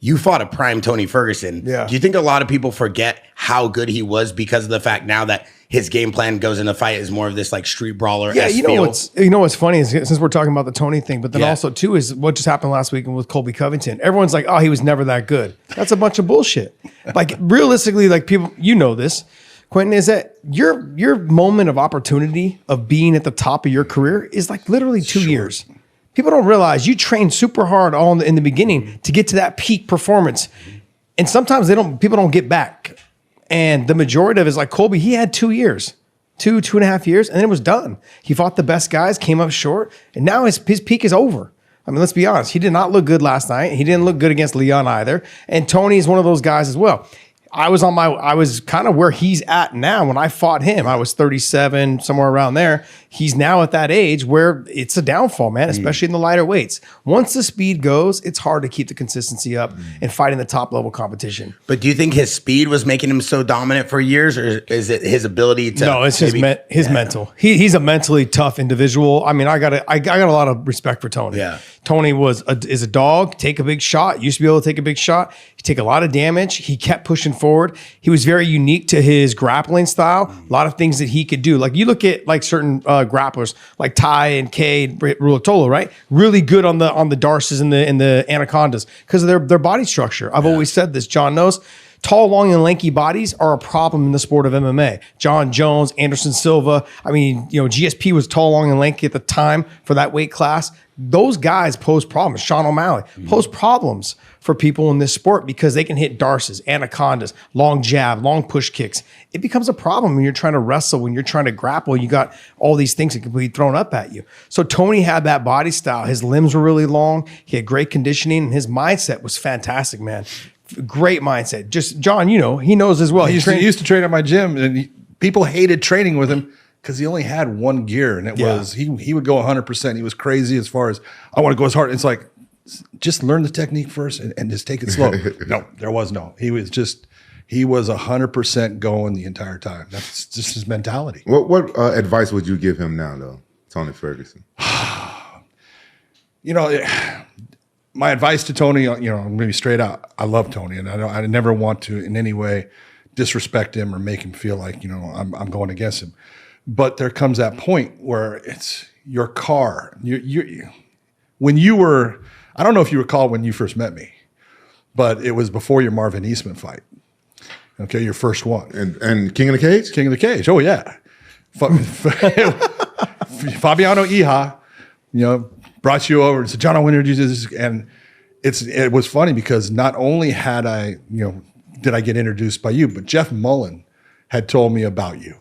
You fought a prime Tony Ferguson. Yeah. Do you think a lot of people forget how good he was because of the fact now that his game plan goes into fight is more of this like street brawler? Yeah, you know what's funny is since we're talking about the Tony thing, but then Yeah. also too is what just happened last week with Colby Covington. Everyone's like, oh, he was never that good. That's a bunch of bullshit. Like realistically, like people, you know this, Quentin, is that your moment of opportunity of being at the top of your career is like literally 2 years. People don't realize you train super hard in the beginning to get to that peak performance. And sometimes people don't get back. And the majority of it is like Colby, he had 2 years, two and a half years, and then it was done. He fought the best guys, came up short, and now his peak is over. I mean, let's be honest. He did not look good last night. He didn't look good against Leon either. And Tony is one of those guys as well. I was kind of where he's at now. When I fought him, I was 37, somewhere around there. He's now at that age where it's a downfall, man, especially in the lighter weights. Once the speed goes, it's hard to keep the consistency up and fighting the top level competition. But do you think his speed was making him so dominant for years, or is it his ability to? No, it's his mental. He's a mentally tough individual. I mean, I got a lot of respect for Tony. Yeah. Tony is a dog. Take a big shot. Used to be able to take a big shot. He take a lot of damage. He kept pushing forward. He was very unique to his grappling style. A lot of things that he could do. Like you look at like certain grapplers like Ty and Cade Ruotolo, right? Really good on the Darces and the Anacondas because of their body structure. I've always said this. John knows. Tall, long, and lanky bodies are a problem in the sport of MMA. John Jones, Anderson Silva. I mean, GSP was tall, long, and lanky at the time for that weight class. Those guys pose problems. Sean O'Malley pose problems for people in this sport because they can hit Darces, Anacondas, long jab, long push kicks. It becomes a problem when you're trying to wrestle, when you're trying to grapple. You got all these things that can be thrown up at you. So Tony had that body style. His limbs were really long. He had great conditioning, and his mindset was fantastic, man. Great mindset. Just John, he knows as well. He used to train at my gym, and people hated training with him because he only had one gear, and it was he would go 100%. He was crazy as far as I want to go as hard. It's like just learn the technique first and just take it slow. No, there was no. He was 100% going the entire time. That's just his mentality. What advice would you give him now, though, Tony Ferguson? My advice to Tony, I'm going to be straight out. I love Tony, and I never want to in any way disrespect him or make him feel like I'm going against him. But there comes that point where it's your car. When you were, I don't know if you recall when you first met me, but it was before your Marvin Eastman fight. Okay, your first one. And King of the Cage? King of the Cage. Oh yeah, Fabiano Iha, brought you over and said, John, I want to introduce this. And it was funny because not only did I get introduced by you, but Jeff Mullen had told me about you.